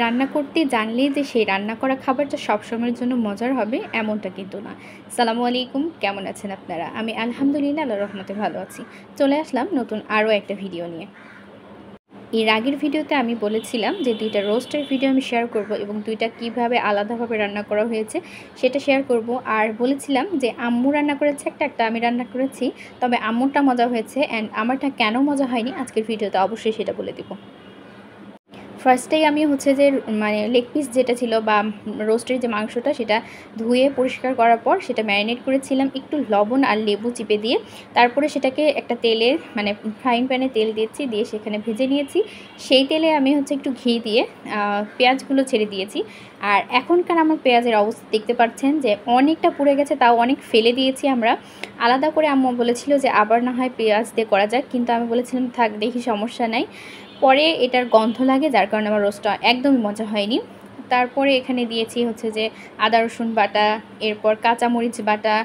রান্না করতে জানলেই যে সেই রান্না করা খাবারটা সবসময়ের জন্য মজার হবে এমনটা কিন্তু না। আসসালামু আলাইকুম, কেমন আছেন আপনারা? আমি আলহামদুলিল্লাহ আল্লাহর রহমতে ভালো আছি। চলে আসলাম নতুন আরও একটা ভিডিও নিয়ে। এর আগের ভিডিওতে আমি বলেছিলাম যে 2টা রোস্টের ভিডিও আমি শেয়ার করব এবং 2টা কীভাবে আলাদাভাবে রান্না করা হয়েছে সেটা শেয়ার করব। আর বলেছিলাম যে আম্মু রান্না করেছে একটা আমি রান্না করেছি, তবে আম্মুরটা মজা হয়েছে অ্যান্ড আমারটা কেন মজা হয়নি আজকের ভিডিওতে অবশ্যই সেটা বলে দেব। ফার্স্টেই আমি যে লেগ পিস যেটা ছিল বা রোস্টের যে মাংসটা সেটা ধুয়ে পরিষ্কার করার পর সেটা ম্যারিনেট করেছিলাম একটু লবণ আর লেবু চিপে দিয়ে। তারপরে সেটাকে একটা তেলে ফ্রাইং প্যানে তেল দিয়ে সেখানে ভেজে নিয়েছি। সেই তেলে আমি একটু ঘি দিয়ে পেঁয়াজগুলো ছেড়ে দিয়েছি। আর এখনকার আমার পেঁয়াজের অবস্থা দেখতে পাচ্ছেন যে অনেকটা পুড়ে গেছে, তাও অনেক ফেলে দিয়েছি আমরা। আলাদা করে আম্মু বলেছিল যে আবার না হয় পেঁয়াজ দিয়ে করা যাক, কিন্তু আমি বলেছিলাম থাক, দেখি সমস্যা নাই। পরে এটার গন্ধ লাগে, যার কারণে আমার রোস্টটা একদমই মজা হয়নি। তারপরে এখানে দিয়েছি যে আদা রসুন বাটা, এরপর কাঁচামরিচ বাটা,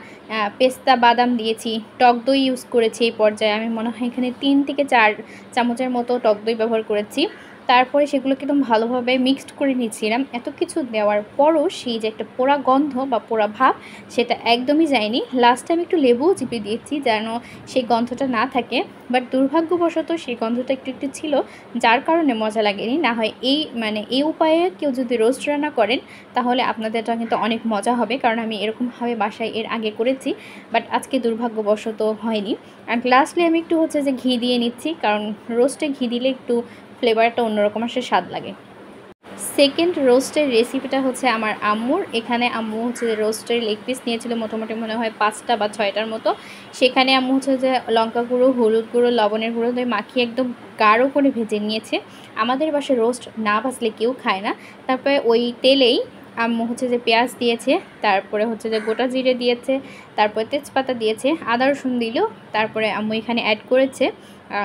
পেস্তা বাদাম দিয়েছি, টক দই ইউজ করেছি। এই পর্যায়ে আমি মনে হয় এখানে 3 থেকে 4 চামচের মতো টক দই ব্যবহার করেছি। তারপরে সেগুলোকে একদম ভালোভাবে মিক্সড করে নিয়েছিলাম। এত কিছু দেওয়ার পরও সেই যে একটা পোড়া গন্ধ বা পোড়া ভাব সেটা একদমই যায়নি। লাস্টে আমি একটু লেবুও চিপে দিয়েছি যেন সেই গন্ধটা না থাকে, বাট দুর্ভাগ্যবশত সেই গন্ধটা একটু ছিল, যার কারণে মজা লাগেনি। না হয় এই উপায়ে কেউ যদি রোস্ট রান্না করেন তাহলে আপনাদেরটা কিন্তু অনেক মজা হবে, কারণ আমি এরকমভাবে বাসায় এর আগে করেছি, বাট আজকে দুর্ভাগ্যবশত হয়নি। আর লাস্টলি আমি একটু যে ঘি দিয়ে নিচ্ছি, কারণ রোস্টে ঘি দিলে একটু ফ্লেভারটা অন্যরকম আসে, স্বাদ লাগে। সেকেন্ড রোস্টের রেসিপিটা আমার আম্মুর। এখানে আম্মু রোস্টের লেগ পিস নিয়েছিল মোটামুটি মনে হয় 5টা বা 6টার মতো। সেখানে আম্মু যে লঙ্কা গুঁড়ো, হলুদ গুঁড়ো, লবণের গুঁড়ো দিয়ে মাখিয়ে একদম গাঢ় করে ভেজে নিয়েছে। আমাদের বাসায় রোস্ট না ভাজলে কেউ খায় না। তারপরে ওই তেলেই আম্মু যে পেঁয়াজ দিয়েছে, তারপরে যে গোটা জিরে দিয়েছে, তারপরে তেজপাতা দিয়েছে, আদা রসুন দিল। তারপরে আম্মু এখানে অ্যাড করেছে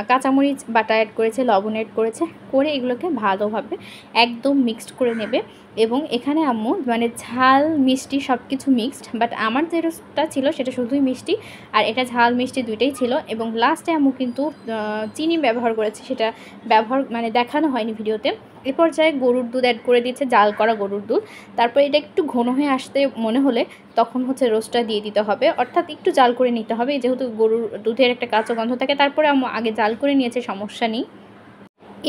কাঁচামরিচ বাটা, অ্যাড করেছে লবণ, অ্যাড করেছে, করে এগুলোকে ভালোভাবে একদম মিক্সড করে নেবে। এবং এখানে আম্মু ঝাল মিষ্টি সব কিছু মিক্সড, বাট আমার যে রোস্টটা ছিল সেটা শুধুই মিষ্টি, আর এটা ঝাল মিষ্টি দুইটাই ছিল। এবং লাস্টে আম্মু কিন্তু চিনি ব্যবহার করেছে, সেটা দেখানো হয়নি ভিডিওতে। এ পর্যায়ে গরুর দুধ অ্যাড করে দিয়েছে, জাল করা গরুর দুধ। তারপর এটা একটু ঘন হয়ে আসতে মনে হলে তখন রোস্টটা দিয়ে দিতে হবে, অর্থাৎ একটু জাল করে নিতে হবে, যেহেতু গরুর দুধের একটা কাঁচা গন্ধ থাকে। তারপরে আম্মু আগে জাল করে নিয়েছে, সমস্যা নেই।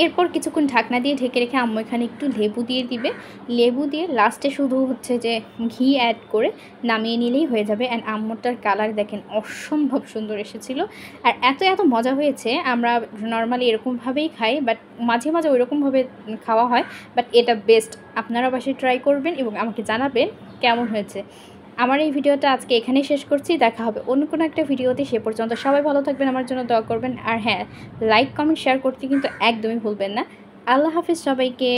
এরপর কিছুক্ষণ ঢাকনা দিয়ে ঢেকে রেখে আম্মু এখানে একটু লেবু দিয়ে দিবে। লেবু দিয়ে লাস্টে শুধু যে ঘি অ্যাড করে নামিয়ে নিলেই হয়ে যাবে। অ্যান্ড আম্মুরটার কালার দেখেন অসম্ভব সুন্দর এসেছিলো, আর এত মজা হয়েছে। আমরা নর্মালি এরকমভাবেই খাই, বাট মাঝে মাঝে ওইরকমভাবে খাওয়া হয়, বাট এটা বেস্ট। আপনারা বাসায় ট্রাই করবেন এবং আমাকে জানাবেন কেমন হয়েছে। আমার এই ভিডিওটা আজকে এখানেই শেষ করছি। দেখা হবে অন্য কোনো একটা ভিডিওতে। সে পর্যন্ত সবাই ভালো থাকবেন, আমার জন্য দোয়া করবেন। আর হ্যাঁ, লাইক কমেন্ট শেয়ার করতে কিন্তু একদমই ভুলবেন না। আল্লাহ হাফিজ সবাইকে।